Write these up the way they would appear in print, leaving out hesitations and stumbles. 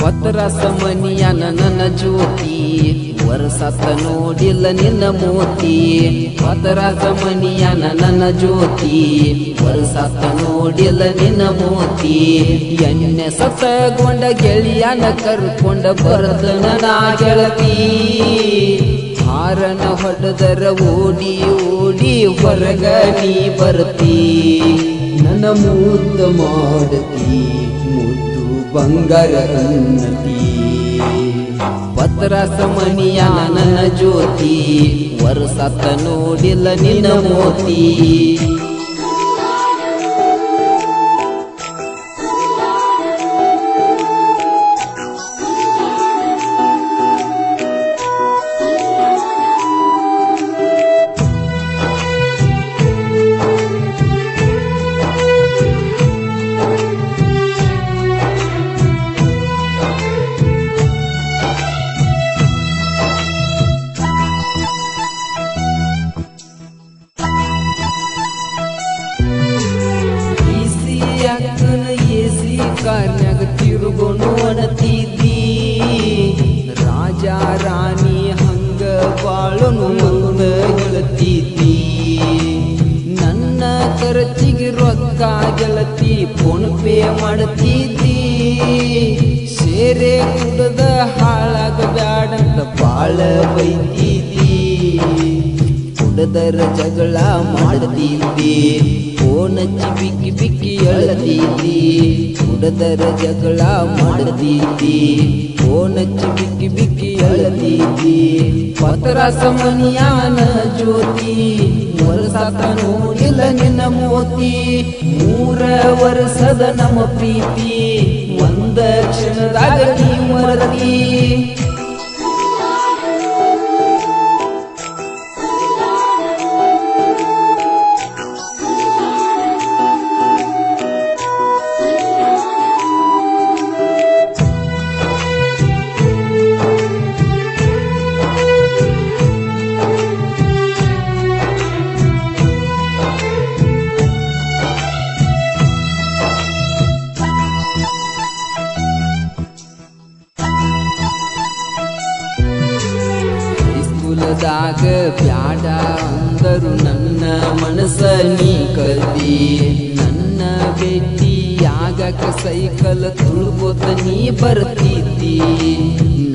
ಪತ್ರಸ ಮನಿಯನ ನನ್ನ ಜ್ಯೋತಿ ವರ್ಷತ ನೋಡಿಲ್ಲ ನಿನ್ನ ಮೋತಿ ಪತ್ರಸ ಮನಿಯನ ನನ್ನ ಜ್ಯೋತಿ ವರ್ಷತ ನೋಡಿಲ್ಲ ನಿನ್ನ ಮೋತಿ ಎಣ್ಣೆ ಸತ್ತಗೊಂಡ ಗೆಳೆಯನ ಕರ್ಕೊಂಡ ಬರ್ತನ ನಾ ಗೆಳತಿ ಹಾರನ ಹೊಡೆದರ ಓಡಿ ಓಡಿ ಹೊರಗ ನೀ ಬರ್ತಿ ನನ್ನ ಮುದ್ದು ಮಾಡತಿ ಮುದ್ದು ಬಂಗಾರ ಅನ್ನತಿ ಪತ್ರಸ ಮನಿಯ ನನ್ನ ಜ್ಯೋತಿ ವರ್ಷತ ನೋಡಿಲ್ಲ ನಿನ್ನ ಮೋತಿ ಕಾರ್ನ್ಯಾಗ ತಿರುಗೋನು ಅಣತಿದ್ದಿ ರಾಜ ರಾಣಿ ಹಂಗ ಬಾಳನು ಮಂದ ಗೆಳತಿದ್ದಿ ನನ್ನ ಖರ್ಚಿಗೆ ರೊಕ್ಕ ಗೆಳತಿ ಫೋನ್ ಪೇ ಮಾಡ್ತಿದ್ದಿ ಸೇರೆ ಕುಡದ ಹಾಳಾಗ ಬ್ಯಾಡಂತ ಬಾಳ ಬೈತಿದ್ದಿ ಕುಡದರ ಜಗಳ ಮಾಡ್ತಿದ್ದಿ ಫೋನ್ ಹಚ್ಚಿ ಬಿಕ್ಕಿ ಬಿಕ್ಕಿ ಅಳತಿದ್ದಿ ಕುಡದರ ಜಗಳ ಮಾಡ್ತಿದ್ದಿ ಫೋನ್ ಹಚ್ಚಿ ಬಿಕ್ಕಿ ಬಿಕ್ಕಿ ಅಳತಿದ್ದಿ ಪತ್ರಸ ಮನಿಯಾನ ಜ್ಯೋತಿ ವರ್ಷತ ನೋಡಿಲ್ಲ ನಿನ್ನ ಮೋತಿ 3 ವರ್ಷದ ನಮ್ಮ ಪ್ರೀತಿ ಒಂದ ಕ್ಷಣದಾಗ ನೀ ಮರತಿ ದಾಗ ಬ್ಯಾಡ ಅಂದರು ನನ್ನ ಮನಸ್ಸ ನೀ ಕದ್ದಿ ನನ್ನ ಭೇಟಿಯಾಗಕ ಸೈಕಲ್ ತುಳ್ಕೋತ ನೀ ಬರ್ತಿದ್ದಿ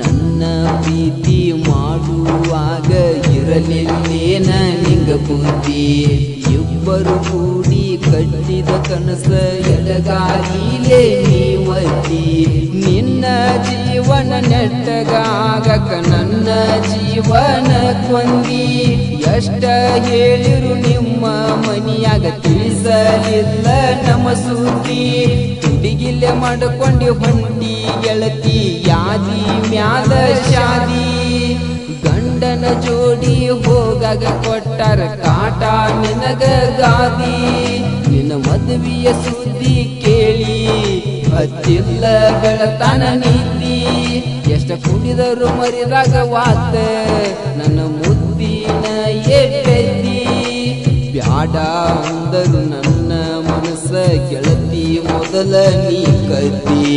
ನನ್ನ ಪ್ರೀತಿ ಮಾಡುವಾಗ ಇರಲಿಲ್ಲೇನ ನಿಂಗ ಬುದ್ಧಿ ಇಬ್ಬರು ಕೂಡಿ ಕಟ್ಟಿದ ಕನಸ ಎಡಗಾಲಿಲೇ ನೀವತ್ತಿ ನಿನ್ನ ಜೀವನ ನೆಟ್ಟಗಾಗಕ ನನ್ನ ಜೀವನ ಕೊಂದಿ ಎಷ್ಟ ಹೇಳಿರು ನಿಮ್ಮ ಮನಿಯಾಗ ತಿಳಿಸಲಿಲ್ಲ ನಮ್ಮ ಸುದ್ದಿ ತುಡಿಗಿಲ್ಲೆ ಮಾಡ್ಕೊಂಡಿ ಹೊಂಟಿ ಗೆಳತಿ ಯಾದಿ ಮ್ಯಾದ ಶಾದಿ ಗಂಡನ ಜೋಡಿ ಹೋಗಾಗ ಕೊಟ್ಟಾರ ಕಾಟ ನಿನಗ ಗಾದಿ ನಿನ್ನ ಮದುವೆಯ ಸುದ್ದಿ ಕೇಳಿ ಹತ್ತಿಲ್ಲ ಗೆಳತನ ನೀತಿ ಎಷ್ಟ ಕುಡಿದರು ಮರಿದಾಗ ವಾತ ನನ್ನ ಮುದ್ದಿನ ಎಬ್ಬೆದ್ದಿ ಬ್ಯಾಡ ಅಂದರು ನನ್ನ ಮನಸ್ಸ ಗೆಳತಿ ಮೊದಲ ನೀ ಕದ್ದಿ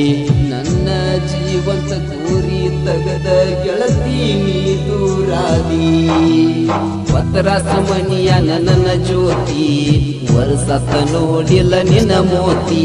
ನನ್ನ ಜೀವಂತ ಕೂರಿ ತಗದ ಗೆಳತಿ ನೀ ದೂರಾದಿ ಪತ್ರಸ ಮನಿಯ ನನ್ನ ಜ್ಯೋತಿ ವರ್ಷತ ನೋಡಿಲ್ಲ ನಿನ್ನ ಮೋತಿ